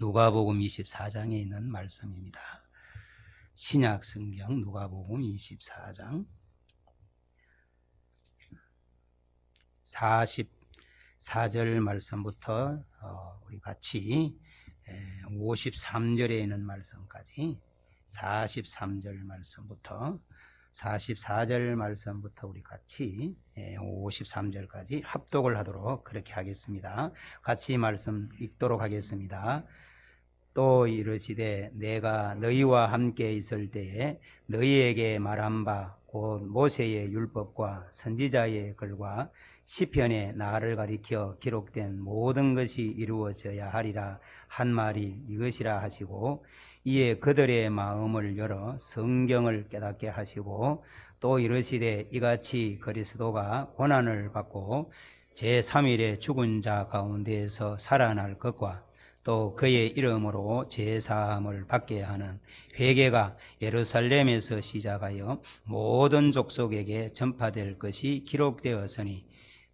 누가복음 24장에 있는 말씀입니다. 신약 성경 누가복음 24장 44절 말씀부터 우리 같이 53절에 있는 말씀까지 43절 말씀부터 44절 말씀부터 우리 같이 53절까지 합독을 하도록 그렇게 하겠습니다. 같이 말씀 읽도록 하겠습니다. 또 이르시되 내가 너희와 함께 있을 때에 너희에게 말한 바 곧 모세의 율법과 선지자의 글과 시편에 나를 가리켜 기록된 모든 것이 이루어져야 하리라 한 말이 이것이라 하시고, 이에 그들의 마음을 열어 성경을 깨닫게 하시고, 또 이르시되 이같이 그리스도가 고난을 받고 제3일에 죽은 자 가운데에서 살아날 것과 또 그의 이름으로 제사함을 받게 하는 회개가 예루살렘에서 시작하여 모든 족속에게 전파될 것이 기록되었으니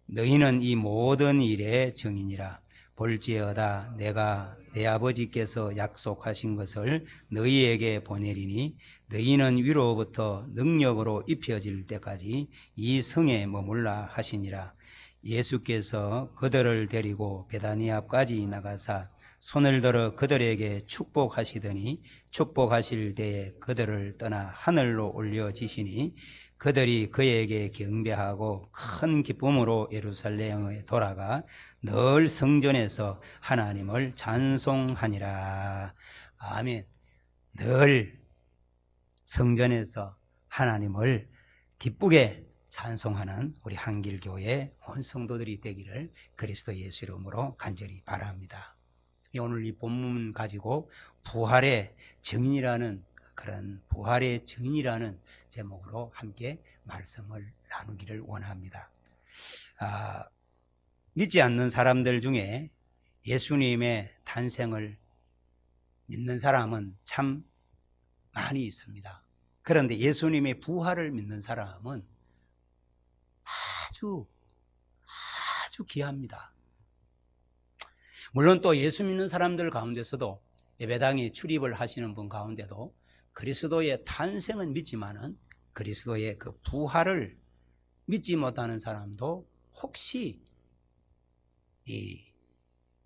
너희는 이 모든 일의 증인이라. 볼지어다 내가 내 아버지께서 약속하신 것을 너희에게 보내리니 너희는 위로부터 능력으로 입혀질 때까지 이 성에 머물라 하시니라. 예수께서 그들을 데리고 베다니 앞까지 나가사 손을 들어 그들에게 축복하시더니 축복하실 때에 그들을 떠나 하늘로 올려지시니 그들이 그에게 경배하고 큰 기쁨으로 예루살렘에 돌아가 늘 성전에서 하나님을 찬송하니라. 아멘. 늘 성전에서 하나님을 기쁘게 찬송하는 우리 한길교회 온 성도들이 되기를 그리스도 예수 이름으로 간절히 바랍니다. 오늘 이 본문 가지고 부활의 증인이라는 그런 부활의 증인이라는 제목으로 함께 말씀을 나누기를 원합니다. 믿지 않는 사람들 중에 예수님의 탄생을 믿는 사람은 참 많이 있습니다. 그런데 예수님의 부활을 믿는 사람은 아주 귀합니다. 물론 또 예수 믿는 사람들 가운데서도 예배당에 출입을 하시는 분 가운데도 그리스도의 탄생은 믿지만은 그리스도의 그 부활을 믿지 못하는 사람도 혹시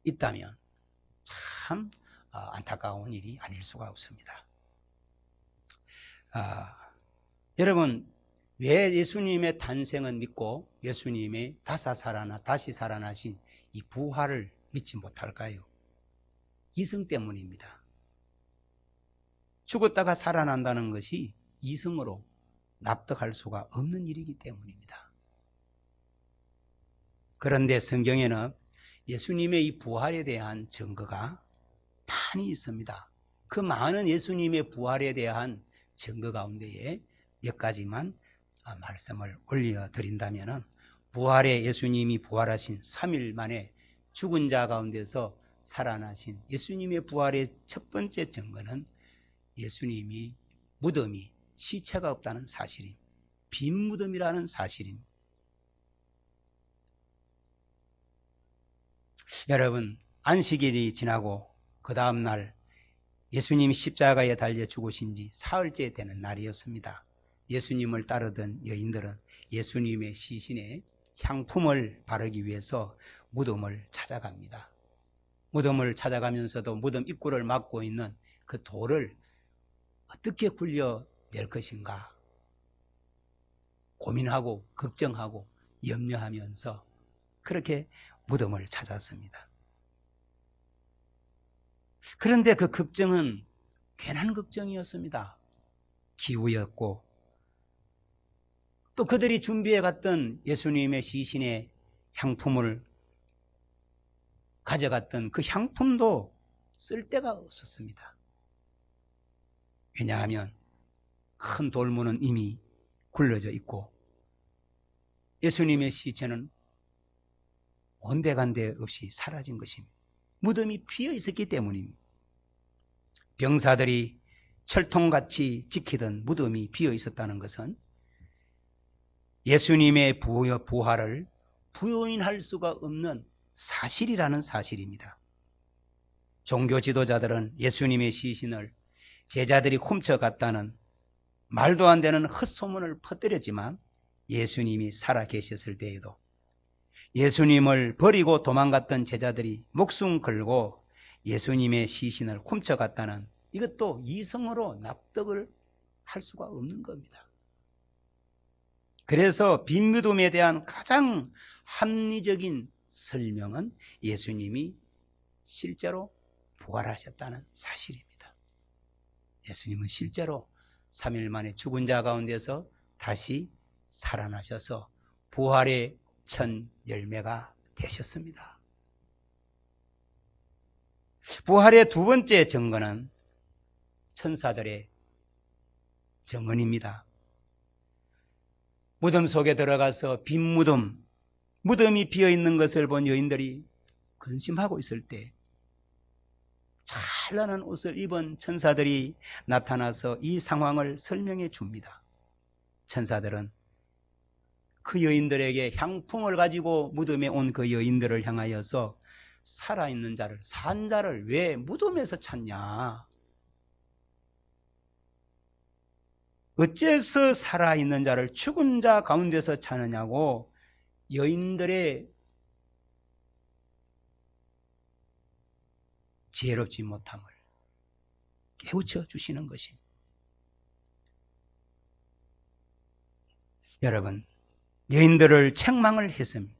있다면 참 안타까운 일이 아닐 수가 없습니다. 여러분, 왜 예수님의 탄생은 믿고 예수님의 다시 살아나신 이 부활을 믿지 못할까요? 이성 때문입니다. 죽었다가 살아난다는 것이 이성으로 납득할 수가 없는 일이기 때문입니다. 그런데 성경에는 예수님의 이 부활에 대한 증거가 많이 있습니다. 그 많은 예수님의 부활에 대한 증거 가운데에 몇 가지만 말씀을 올려드린다면, 부활에 예수님이 부활하신 3일 만에 죽은 자 가운데서 살아나신 예수님의 부활의 첫 번째 증거는 예수님이 무덤이 시체가 없다는 사실입니다. 빈 무덤이라는 사실입니다. 여러분, 안식일이 지나고 그 다음 날 예수님이 십자가에 달려 죽으신 지 사흘째 되는 날이었습니다. 예수님을 따르던 여인들은 예수님의 시신에 향품을 바르기 위해서 무덤을 찾아갑니다. 무덤을 찾아가면서도 무덤 입구를 막고 있는 그 돌을 어떻게 굴려낼 것인가 고민하고 걱정하고 염려하면서 그렇게 무덤을 찾았습니다. 그런데 그 걱정은 괜한 걱정이었습니다. 기우였고, 또 그들이 준비해 갔던 예수님의 시신의 향품을 가져갔던 그 향품도 쓸 데가 없었습니다. 왜냐하면 큰 돌문은 이미 굴러져 있고 예수님의 시체는 온데간데 없이 사라진 것입니다. 무덤이 비어 있었기 때문입니다. 병사들이 철통같이 지키던 무덤이 비어 있었다는 것은 예수님의 부활을 부인할 수가 없는 사실이라는 사실입니다. 종교 지도자들은 예수님의 시신을 제자들이 훔쳐갔다는 말도 안 되는 헛소문을 퍼뜨렸지만 예수님이 살아 계셨을 때에도 예수님을 버리고 도망갔던 제자들이 목숨 걸고 예수님의 시신을 훔쳐갔다는 이것도 이성으로 납득을 할 수가 없는 겁니다. 그래서 빈무덤에 대한 가장 합리적인 설명은 예수님이 실제로 부활하셨다는 사실입니다. 예수님은 실제로 3일 만에 죽은 자 가운데서 다시 살아나셔서 부활의 첫 열매가 되셨습니다. 부활의 두 번째 증거는 천사들의 증언입니다. 무덤 속에 들어가서 빈 무덤이 비어있는 것을 본 여인들이 근심하고 있을 때 찬란한 옷을 입은 천사들이 나타나서 이 상황을 설명해 줍니다. 천사들은 그 여인들에게 향품을 가지고 무덤에 온 그 여인들을 향하여서 살아있는 자를, 산 자를 왜 무덤에서 찾냐? 어째서 살아있는 자를 죽은 자 가운데서 찾느냐고 여인들의 지혜롭지 못함을 깨우쳐 주시는 것입니다. 여러분, 여인들을 책망을 했습니다.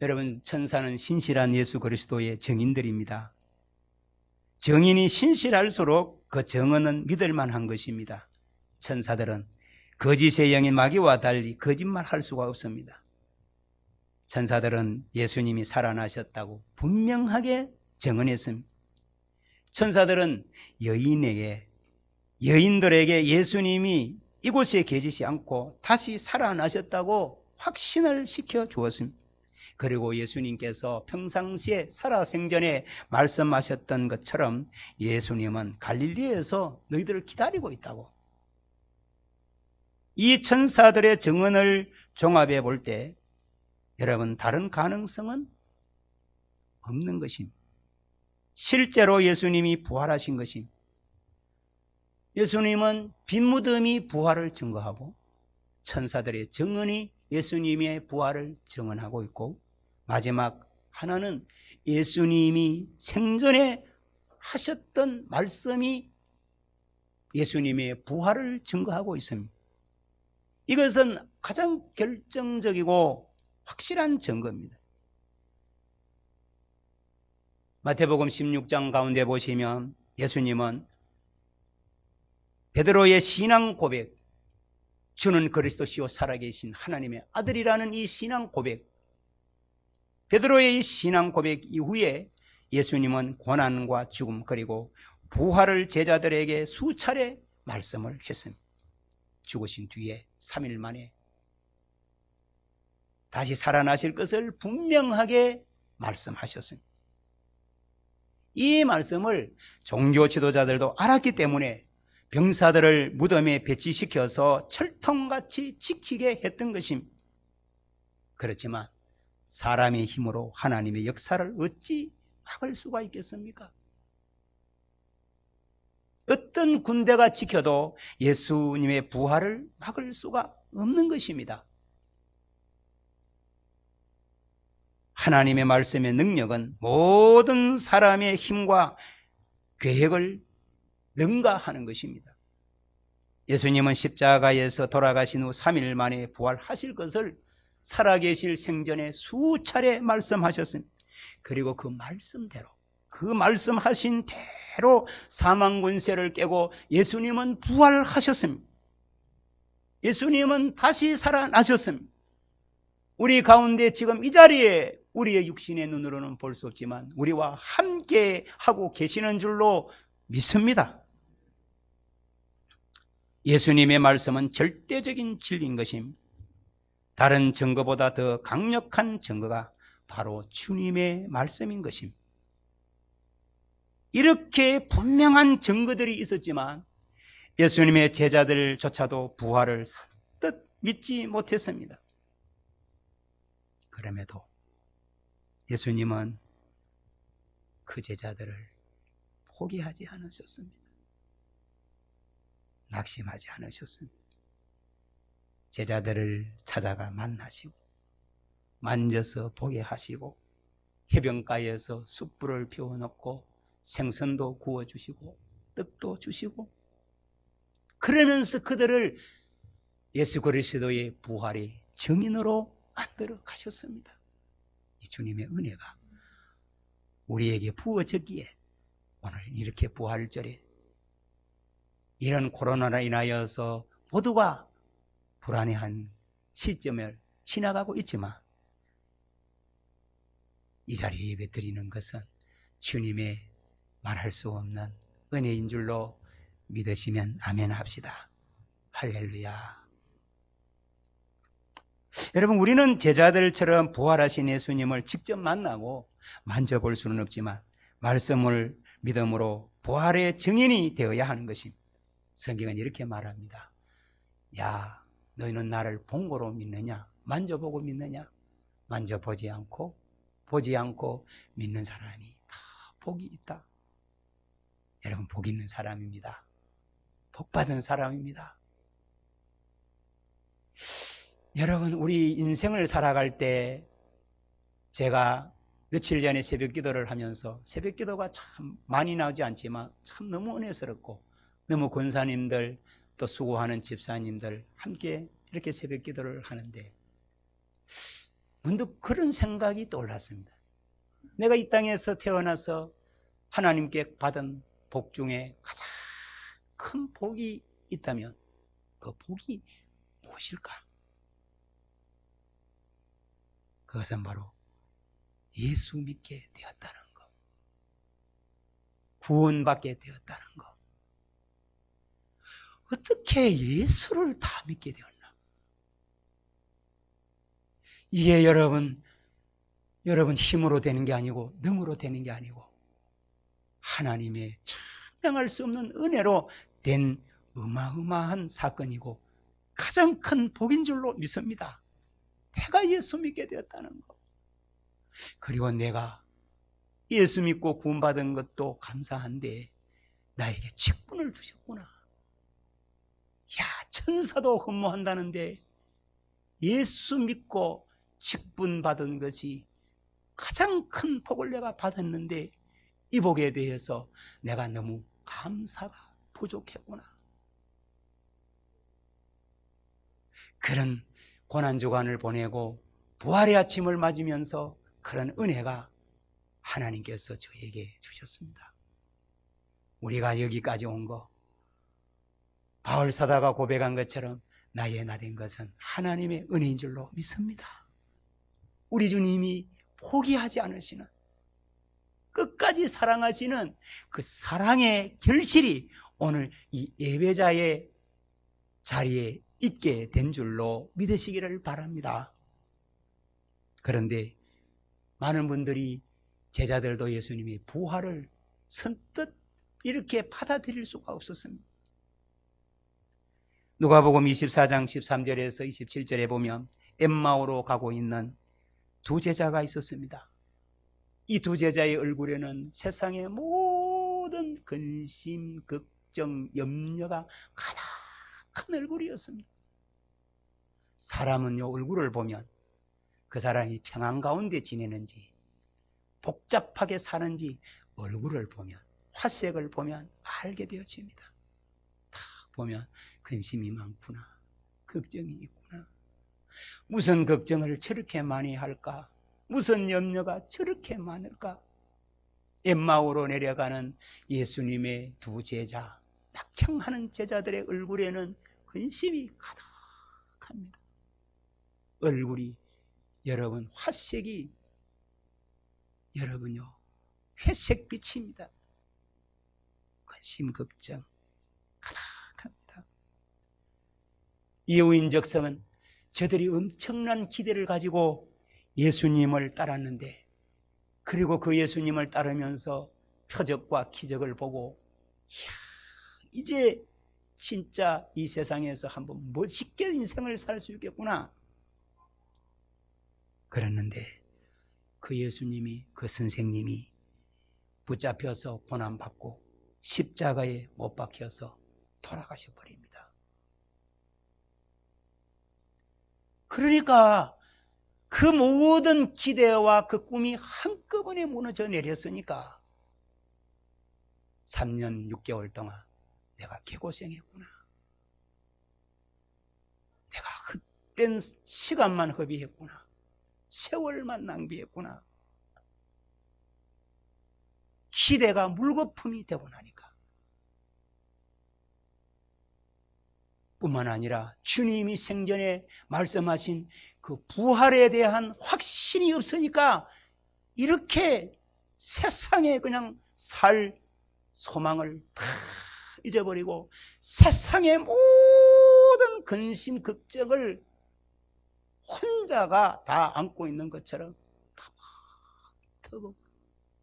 여러분, 천사는 신실한 예수 그리스도의 증인들입니다. 증인이 신실할수록 그 증언은 믿을 만한 것입니다. 천사들은 거짓의 영인 마귀와 달리 거짓말할 수가 없습니다. 천사들은 예수님이 살아나셨다고 분명하게 증언했습니다. 천사들은 여인들에게 예수님이 이곳에 계시지 않고 다시 살아나셨다고 확신을 시켜 주었습니다. 그리고 예수님께서 평상시에 살아생전에 말씀하셨던 것처럼 예수님은 갈릴리에서 너희들을 기다리고 있다고. 이 천사들의 증언을 종합해 볼 때 여러분, 다른 가능성은 없는 것입니다. 실제로 예수님이 부활하신 것입니다. 예수님은 빈 무덤이 부활을 증거하고 천사들의 증언이 예수님의 부활을 증언하고 있고, 마지막 하나는 예수님이 생전에 하셨던 말씀이 예수님의 부활을 증거하고 있습니다. 이것은 가장 결정적이고 확실한 증거입니다. 마태복음 16장 가운데 보시면 예수님은 베드로의 신앙 고백, 주는 그리스도시요 살아계신 하나님의 아들이라는 이 신앙 고백, 베드로의 이 신앙 고백 이후에 예수님은 고난과 죽음 그리고 부활을 제자들에게 수차례 말씀을 했습니다. 죽으신 뒤에 3일 만에 다시 살아나실 것을 분명하게 말씀하셨습니다. 이 말씀을 종교 지도자들도 알았기 때문에 병사들을 무덤에 배치시켜서 철통같이 지키게 했던 것입니다. 그렇지만 사람의 힘으로 하나님의 역사를 어찌 막을 수가 있겠습니까? 어떤 군대가 지켜도 예수님의 부활을 막을 수가 없는 것입니다. 하나님의 말씀의 능력은 모든 사람의 힘과 계획을 능가하는 것입니다. 예수님은 십자가에서 돌아가신 후 3일 만에 부활하실 것을 살아계실 생전에 수차례 말씀하셨습니다. 그리고 그 말씀대로, 그 말씀하신 대로 사망 권세를 깨고 예수님은 부활하셨습니다. 예수님은 다시 살아나셨습니다. 우리 가운데 지금 이 자리에 우리의 육신의 눈으로는 볼 수 없지만 우리와 함께 하고 계시는 줄로 믿습니다. 예수님의 말씀은 절대적인 진리인 것입니다. 다른 증거보다 더 강력한 증거가 바로 주님의 말씀인 것입니다. 이렇게 분명한 증거들이 있었지만 예수님의 제자들조차도 부활을 선뜻 믿지 못했습니다. 그럼에도 예수님은 그 제자들을 포기하지 않으셨습니다. 낙심하지 않으셨습니다. 제자들을 찾아가 만나시고 만져서 보게 하시고 해변가에서 숯불을 피워놓고 생선도 구워주시고 떡도 주시고 그러면서 그들을 예수 그리스도의 부활의 증인으로 만들어 가셨습니다. 이 주님의 은혜가 우리에게 부어졌기에 오늘 이렇게 부활절에 이런 코로나로 인하여서 모두가 불안해한 시점을 지나가고 있지만 이 자리에 예배드리는 것은 주님의 말할 수 없는 은혜인 줄로 믿으시면 아멘 합시다. 할렐루야. 여러분, 우리는 제자들처럼 부활하신 예수님을 직접 만나고 만져볼 수는 없지만 말씀을 믿음으로 부활의 증인이 되어야 하는 것입니다. 성경은 이렇게 말합니다. 야, 너희는 나를 본고로 믿느냐? 만져보고 믿느냐? 만져보지 않고 보지 않고 믿는 사람이 다 복이 있다. 여러분, 복 있는 사람입니다. 복 받은 사람입니다. 여러분, 우리 인생을 살아갈 때 제가 며칠 전에 새벽 기도를 하면서 새벽 기도가 참 많이 나오지 않지만 참 너무 은혜스럽고 너무 권사님들 또 수고하는 집사님들 함께 이렇게 새벽 기도를 하는데 문득 그런 생각이 떠올랐습니다. 내가 이 땅에서 태어나서 하나님께 받은 복 중에 가장 큰 복이 있다면 그 복이 무엇일까? 그것은 바로 예수 믿게 되었다는 것, 구원받게 되었다는 것. 어떻게 예수를 다 믿게 되었나? 이게 여러분 힘으로 되는 게 아니고 능으로 되는 게 아니고 하나님의 참명할 수 없는 은혜로 된 어마어마한 사건이고 가장 큰 복인 줄로 믿습니다. 내가 예수 믿게 되었다는 것. 그리고 내가 예수 믿고 구원받은 것도 감사한데 나에게 직분을 주셨구나. 야, 천사도 흠모한다는데 예수 믿고 직분 받은 것이 가장 큰 복을 내가 받았는데 이 복에 대해서 내가 너무 감사가 부족했구나. 그런 고난주간을 보내고 부활의 아침을 맞으면서 그런 은혜가 하나님께서 저에게 주셨습니다. 우리가 여기까지 온 거 바울 사도가 고백한 것처럼 나의 나 된 것은 하나님의 은혜인 줄로 믿습니다. 우리 주님이 포기하지 않으시는 끝까지 사랑하시는 그 사랑의 결실이 오늘 이 예배자의 자리에 있게 된 줄로 믿으시기를 바랍니다. 그런데 많은 분들이 제자들도 예수님이 부활을 선뜻 이렇게 받아들일 수가 없었습니다. 누가복음 24장 13절에서 27절에 보면 엠마오로 가고 있는 두 제자가 있었습니다. 이 두 제자의 얼굴에는 세상의 모든 근심, 걱정, 염려가 가득한 얼굴이었습니다. 사람은요, 얼굴을 보면 그 사람이 평안 가운데 지내는지 복잡하게 사는지 얼굴을 보면, 화색을 보면 알게 되어집니다. 딱 보면 근심이 많구나, 걱정이 있구나, 무슨 걱정을 저렇게 많이 할까, 무슨 염려가 저렇게 많을까. 엠마오로 내려가는 예수님의 두 제자, 낙향하는 제자들의 얼굴에는 근심이 가득합니다. 얼굴이 여러분 화색이 여러분요 회색빛입니다. 근심 걱정 가득합니다. 이후인적성은 저들이 엄청난 기대를 가지고 예수님을 따랐는데, 그리고 그 예수님을 따르면서 표적과 기적을 보고 이야, 이제 진짜 이 세상에서 한번 멋있게 인생을 살 수 있겠구나. 그랬는데 그 예수님이, 그 선생님이 붙잡혀서 고난받고 십자가에 못 박혀서 돌아가셔 버립니다. 그러니까 그 모든 기대와 그 꿈이 한꺼번에 무너져 내렸으니까 3년 6개월 동안 내가 개고생했구나. 내가 헛된 시간만 허비했구나. 세월만 낭비했구나. 기대가 물거품이 되고 나니까 뿐만 아니라 주님이 생전에 말씀하신 그 부활에 대한 확신이 없으니까 이렇게 세상에 그냥 살 소망을 다 잊어버리고 세상의 모든 근심 걱정을 혼자가 다 안고 있는 것처럼 터벅터벅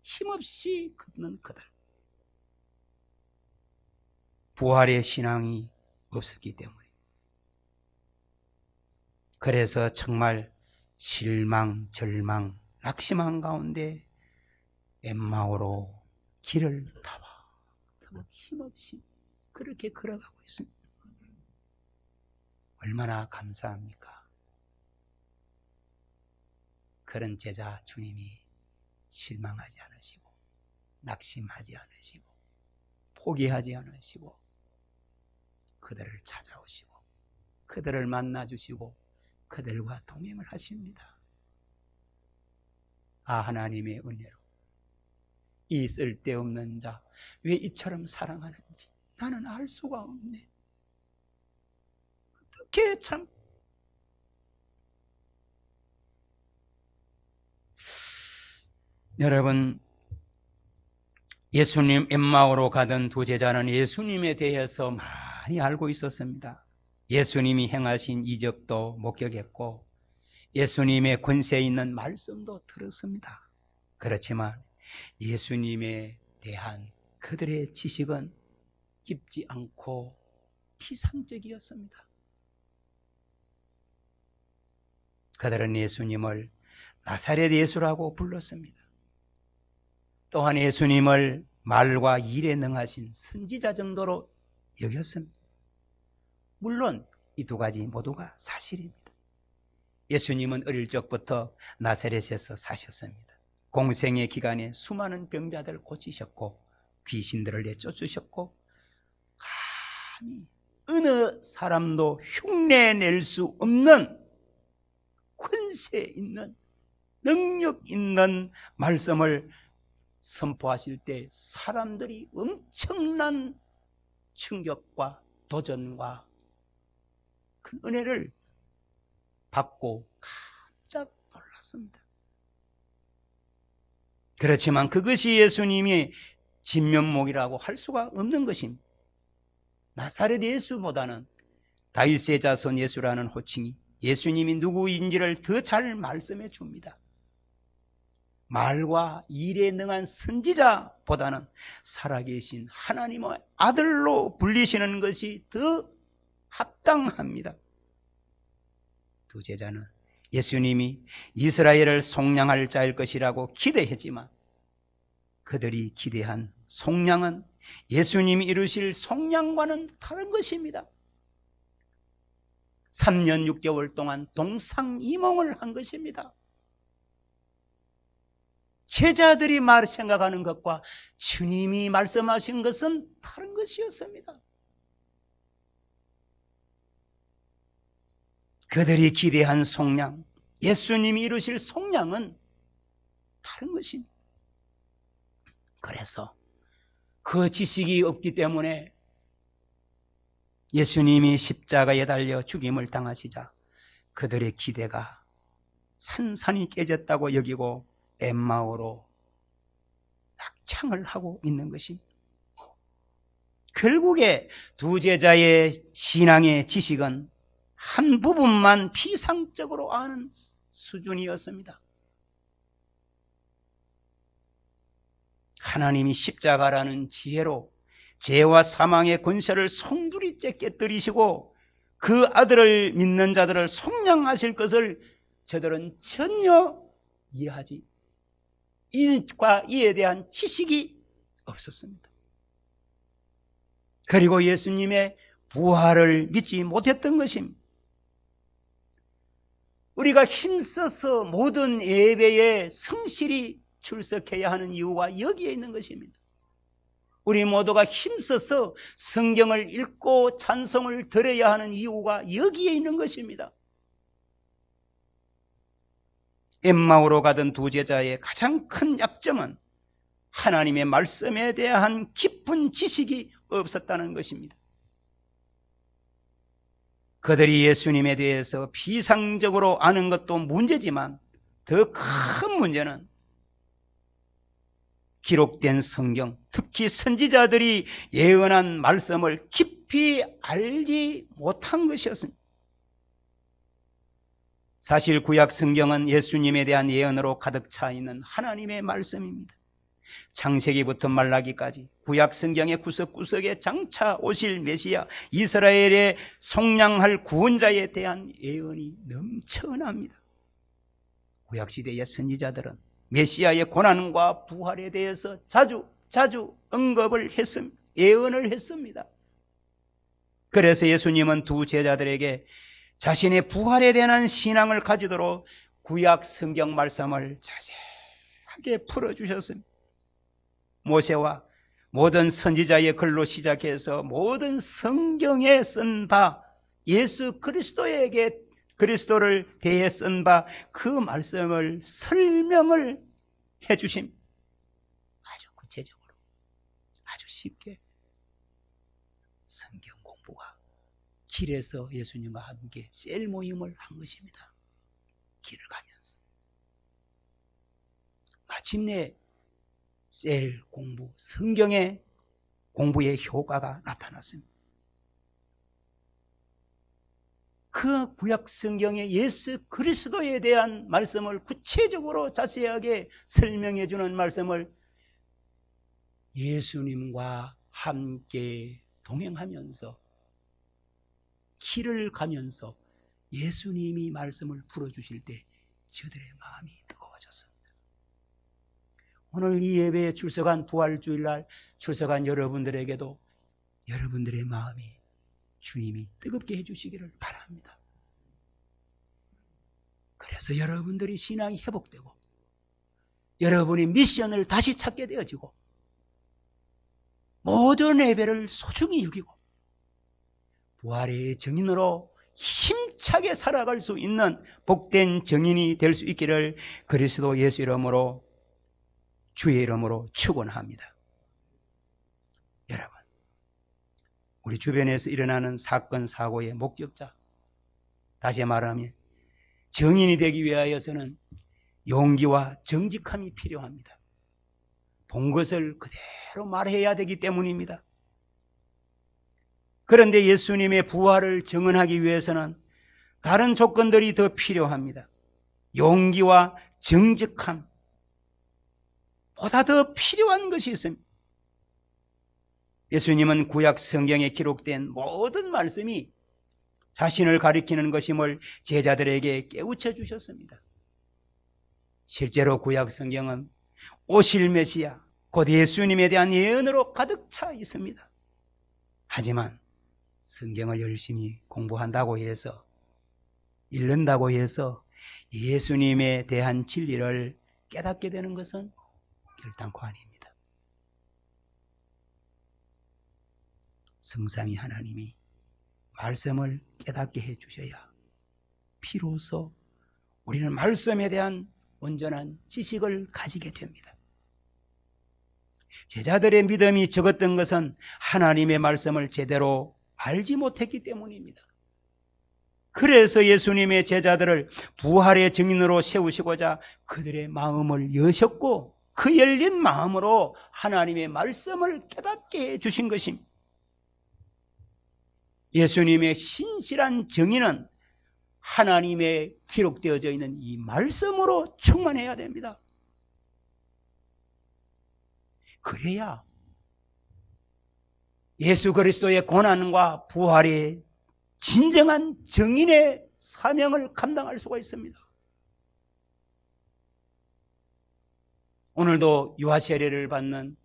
힘없이 걷는 그들. 부활의 신앙이 없었기 때문에. 그래서 정말 실망, 절망, 낙심한 가운데 엠마오로 길을 터벅터벅 힘없이 그렇게 걸어가고 있습니다. 얼마나 감사합니까? 그런 제자 주님이 실망하지 않으시고 낙심하지 않으시고 포기하지 않으시고 그들을 찾아오시고 그들을 만나주시고 그들과 동행을 하십니다. 아, 하나님의 은혜로 이 쓸데없는 자 왜 이처럼 사랑하는지 나는 알 수가 없네. 어떻게 참 여러분, 예수님 엠마오로 가던 두 제자는 예수님에 대해서 많이 알고 있었습니다. 예수님이 행하신 이적도 목격했고 예수님의 권세 있는 말씀도 들었습니다. 그렇지만 예수님에 대한 그들의 지식은 깊지 않고 피상적이었습니다. 그들은 예수님을 나사렛 예수라고 불렀습니다. 또한 예수님을 말과 일에 능하신 선지자 정도로 여겼습니다. 물론 이 두 가지 모두가 사실입니다. 예수님은 어릴 적부터 나사렛에서 사셨습니다. 공생의 기간에 수많은 병자들을 고치셨고 귀신들을 내쫓으셨고 감히 어느 사람도 흉내낼 수 없는 권세 있는 능력 있는 말씀을 선포하실 때 사람들이 엄청난 충격과 도전과 큰 은혜를 받고 깜짝 놀랐습니다. 그렇지만 그것이 예수님이 진면목이라고 할 수가 없는 것입니다. 나사렛 예수보다는 다윗의 자손 예수라는 호칭이 예수님이 누구인지를 더 잘 말씀해 줍니다. 말과 일에 능한 선지자보다는 살아계신 하나님의 아들로 불리시는 것이 더 합당합니다. 두 제자는 예수님이 이스라엘을 속량할 자일 것이라고 기대했지만 그들이 기대한 속량은 예수님이 이루실 속량과는 다른 것입니다. 3년 6개월 동안 동상이몽을 한 것입니다. 제자들이 생각하는 것과 주님이 말씀하신 것은 다른 것이었습니다. 그들이 기대한 속량, 예수님이 이루실 속량은 다른 것입니다. 그래서 그 지식이 없기 때문에 예수님이 십자가에 달려 죽임을 당하시자 그들의 기대가 산산이 깨졌다고 여기고 엠마오로 낙향을 하고 있는 것입니다. 결국에 두 제자의 신앙의 지식은 한 부분만 피상적으로 아는 수준이었습니다. 하나님이 십자가라는 지혜로 죄와 사망의 권세를 송두리째 깨뜨리시고 그 아들을 믿는 자들을 속량하실 것을 저들은 전혀 이해하지 이에 대한 지식이 없었습니다. 그리고 예수님의 부활을 믿지 못했던 것입니다. 우리가 힘써서 모든 예배에 성실히 출석해야 하는 이유가 여기에 있는 것입니다. 우리 모두가 힘써서 성경을 읽고 찬송을 드려야 하는 이유가 여기에 있는 것입니다. 엠마오로 가던 두 제자의 가장 큰 약점은 하나님의 말씀에 대한 깊은 지식이 없었다는 것입니다. 그들이 예수님에 대해서 비상적으로 아는 것도 문제지만 더 큰 문제는 기록된 성경, 특히 선지자들이 예언한 말씀을 깊이 알지 못한 것이었습니다. 사실 구약 성경은 예수님에 대한 예언으로 가득 차 있는 하나님의 말씀입니다. 창세기부터 말라기까지 구약 성경의 구석구석에 장차 오실 메시아, 이스라엘의 속량할 구원자에 대한 예언이 넘쳐납니다. 구약시대의 선지자들은 메시아의 고난과 부활에 대해서 자주 언급을 했습니다. 예언을 했습니다. 그래서 예수님은 두 제자들에게 자신의 부활에 대한 신앙을 가지도록 구약 성경 말씀을 자세하게 풀어주셨습니다. 모세와 모든 선지자의 글로 시작해서 모든 성경에 쓴 바, 예수 그리스도를 대해 쓴 바 그 말씀을 설명을 해주심. 아주 구체적으로, 아주 쉽게 성경 공부가 길에서 예수님과 함께 셀 모임을 한 것입니다. 길을 가면서 마침내 셀 공부, 성경의 공부의 효과가 나타났습니다. 그 구약 성경의 예수 그리스도에 대한 말씀을 구체적으로 자세하게 설명해 주는 말씀을 예수님과 함께 동행하면서 길을 가면서 예수님이 말씀을 풀어주실 때 저들의 마음이 뜨거워졌습니다. 오늘 이 예배에 출석한 부활주일날 출석한 여러분들에게도 여러분들의 마음이 주님이 뜨겁게 해주시기를 바랍니다. 그래서 여러분들이 신앙이 회복되고 여러분의 미션을 다시 찾게 되어지고 모든 예배를 소중히 여기고 부활의 증인으로 힘차게 살아갈 수 있는 복된 증인이 될 수 있기를 그리스도 예수 이름으로 주의 이름으로 축원합니다. 여러분, 우리 주변에서 일어나는 사건 사고의 목격자, 다시 말하면 증인이 되기 위하여서는 용기와 정직함이 필요합니다. 본 것을 그대로 말해야 되기 때문입니다. 그런데 예수님의 부활을 증언하기 위해서는 다른 조건들이 더 필요합니다. 용기와 정직함, 보다 더 필요한 것이 있습니다. 예수님은 구약 성경에 기록된 모든 말씀이 자신을 가리키는 것임을 제자들에게 깨우쳐 주셨습니다. 실제로 구약 성경은 오실 메시아, 곧 예수님에 대한 예언으로 가득 차 있습니다. 하지만 성경을 열심히 공부한다고 해서, 읽는다고 해서 예수님에 대한 진리를 깨닫게 되는 것은 결단코 아닙니다. 성삼위 하나님이 말씀을 깨닫게 해주셔야 비로소 우리는 말씀에 대한 온전한 지식을 가지게 됩니다. 제자들의 믿음이 적었던 것은 하나님의 말씀을 제대로 알지 못했기 때문입니다. 그래서 예수님의 제자들을 부활의 증인으로 세우시고자 그들의 마음을 여셨고 그 열린 마음으로 하나님의 말씀을 깨닫게 해주신 것입니다. 예수님의 신실한 정의는 하나님의 기록되어져 있는 이 말씀으로 충만해야 됩니다. 그래야 예수 그리스도의 고난과 부활의 진정한 정인의 사명을 감당할 수가 있습니다. 오늘도 유아 세례를 받는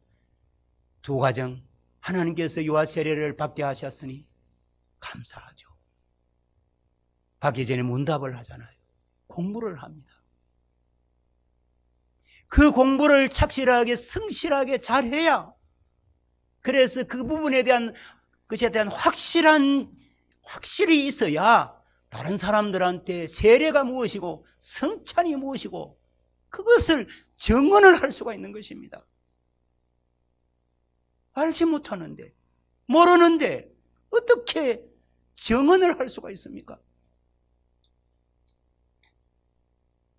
두 가정, 하나님께서 유아 세례를 받게 하셨으니 감사하죠. 받기 전에 문답을 하잖아요. 공부를 합니다. 그 공부를 착실하게 성실하게 잘해야, 그래서 그 부분에 대한 것에 대한 확실히 있어야 다른 사람들한테 세례가 무엇이고 성찬이 무엇이고 그것을 증언을 할 수가 있는 것입니다. 알지 못하는데, 모르는데 어떻게 증언을 할 수가 있습니까?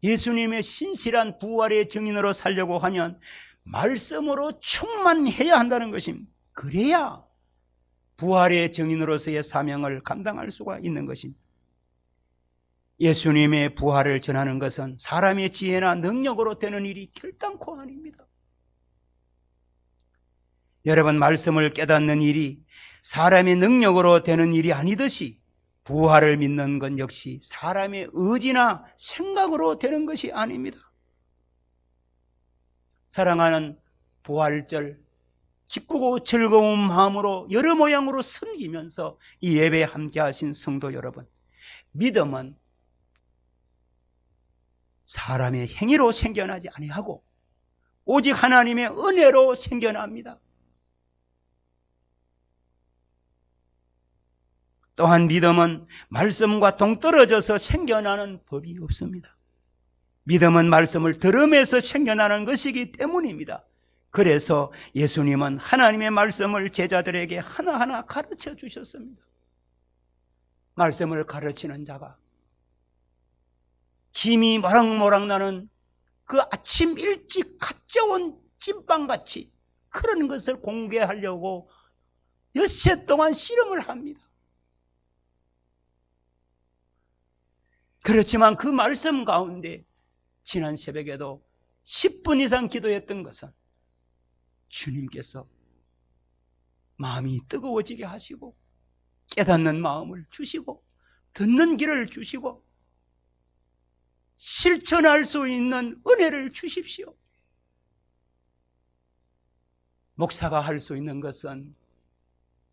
예수님의 신실한 부활의 증인으로 살려고 하면 말씀으로 충만해야 한다는 것입니다. 그래야 부활의 증인으로서의 사명을 감당할 수가 있는 것입니다. 예수님의 부활을 전하는 것은 사람의 지혜나 능력으로 되는 일이 결단코 아닙니다. 여러분, 말씀을 깨닫는 일이 사람의 능력으로 되는 일이 아니듯이 부활을 믿는 건 역시 사람의 의지나 생각으로 되는 것이 아닙니다. 사랑하는 부활절, 기쁘고 즐거운 마음으로 여러 모양으로 섬기면서 이 예배에 함께 하신 성도 여러분, 믿음은 사람의 행위로 생겨나지 아니하고 오직 하나님의 은혜로 생겨납니다. 또한 믿음은 말씀과 동떨어져서 생겨나는 법이 없습니다. 믿음은 말씀을 들으면서 생겨나는 것이기 때문입니다. 그래서 예수님은 하나님의 말씀을 제자들에게 하나하나 가르쳐 주셨습니다. 말씀을 가르치는 자가 김이 모락모락 나는 그 아침 일찍 가져온 찐빵같이 그런 것을 공개하려고 엿새 동안 씨름을 합니다. 그렇지만 그 말씀 가운데 지난 새벽에도 10분 이상 기도했던 것은 주님께서 마음이 뜨거워지게 하시고 깨닫는 마음을 주시고 듣는 길을 주시고 실천할 수 있는 은혜를 주십시오. 목사가 할 수 있는 것은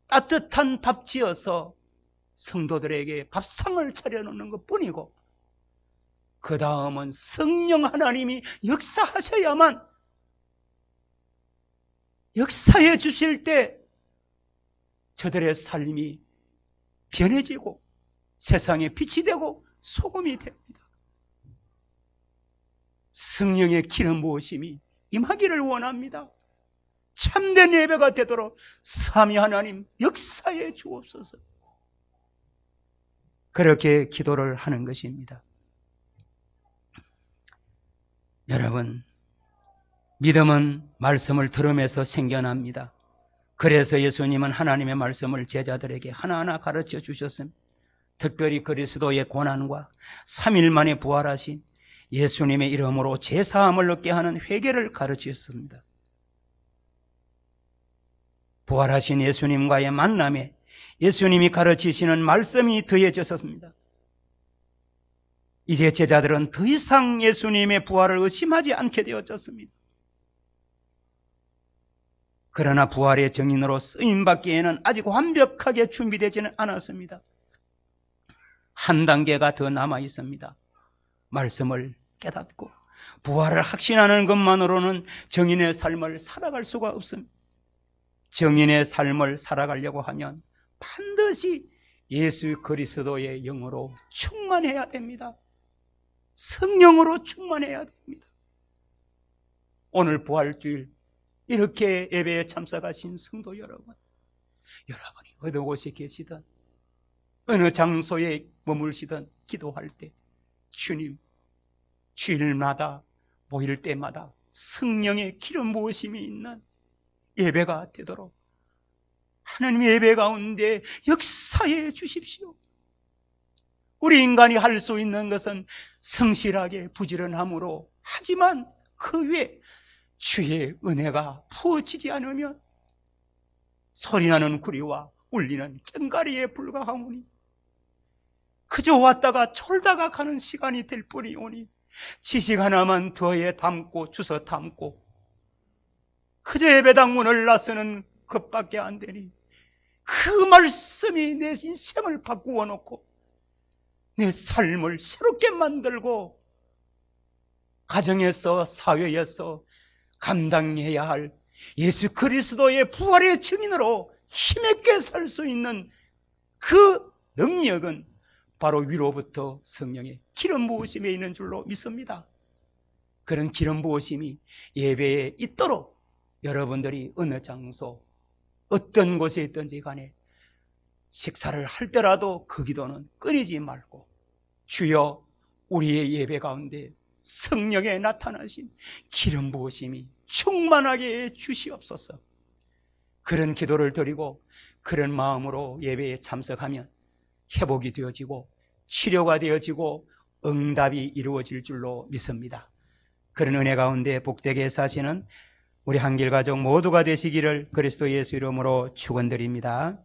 따뜻한 밥 지어서 성도들에게 밥상을 차려놓는 것뿐이고, 그 다음은 성령 하나님이 역사하셔야만, 역사해 주실 때 저들의 삶이 변해지고 세상에 빛이 되고 소금이 됩니다. 성령의 기름 부으심이 임하기를 원합니다. 참된 예배가 되도록 삼위 하나님 역사해 주옵소서. 그렇게 기도를 하는 것입니다. 여러분, 믿음은 말씀을 들으면서 생겨납니다. 그래서 예수님은 하나님의 말씀을 제자들에게 하나하나 가르쳐 주셨습니다. 특별히 그리스도의 고난과 3일 만에 부활하신 예수님의 이름으로 제사함을 얻게 하는 회개를 가르치셨습니다. 부활하신 예수님과의 만남에 예수님이 가르치시는 말씀이 더해졌습니다. 이제 제자들은 더 이상 예수님의 부활을 의심하지 않게 되어졌습니다. 그러나 부활의 증인으로 쓰임받기에는 아직 완벽하게 준비되지는 않았습니다. 한 단계가 더 남아 있습니다. 말씀을 깨닫고 부활을 확신하는 것만으로는 증인의 삶을 살아갈 수가 없습니다. 증인의 삶을 살아가려고 하면 반드시 예수 그리스도의 영으로 충만해야 됩니다. 성령으로 충만해야 됩니다. 오늘 부활주일 이렇게 예배에 참석하신 성도 여러분, 여러분이 어느 곳에 계시든 어느 장소에 머물시든 기도할 때 주님, 주일마다 모일 때마다 성령의 기름 부으심이 있는 예배가 되도록 하나님의 예배 가운데 역사해 주십시오. 우리 인간이 할 수 있는 것은 성실하게 부지런함으로, 하지만 그 외에 주의 은혜가 부어지지 않으면 소리나는 구리와 울리는 꽹가리에 불과하오니 그저 왔다가 졸다가 가는 시간이 될 뿐이오니 지식 하나만 더해 담고 주워 담고 그저 예배당 문을 나서는 그것밖에 안 되니 그 말씀이 내 인생을 바꾸어 놓고 내 삶을 새롭게 만들고 가정에서 사회에서 감당해야 할 예수 그리스도의 부활의 증인으로 힘있게 살 수 있는 그 능력은 바로 위로부터 성령의 기름 부으심에 있는 줄로 믿습니다. 그런 기름 부으심이 예배에 있도록 여러분들이 어느 장소 어떤 곳에 있든지 간에 식사를 할 때라도 그 기도는 끊이지 말고 주여 우리의 예배 가운데 성령의 나타나신 기름 부으심이 충만하게 해 주시옵소서. 그런 기도를 드리고 그런 마음으로 예배에 참석하면 회복이 되어지고 치료가 되어지고 응답이 이루어질 줄로 믿습니다. 그런 은혜 가운데 복되게 사시는 우리 한길가족 모두가 되시기를 그리스도 예수 이름으로 축원드립니다.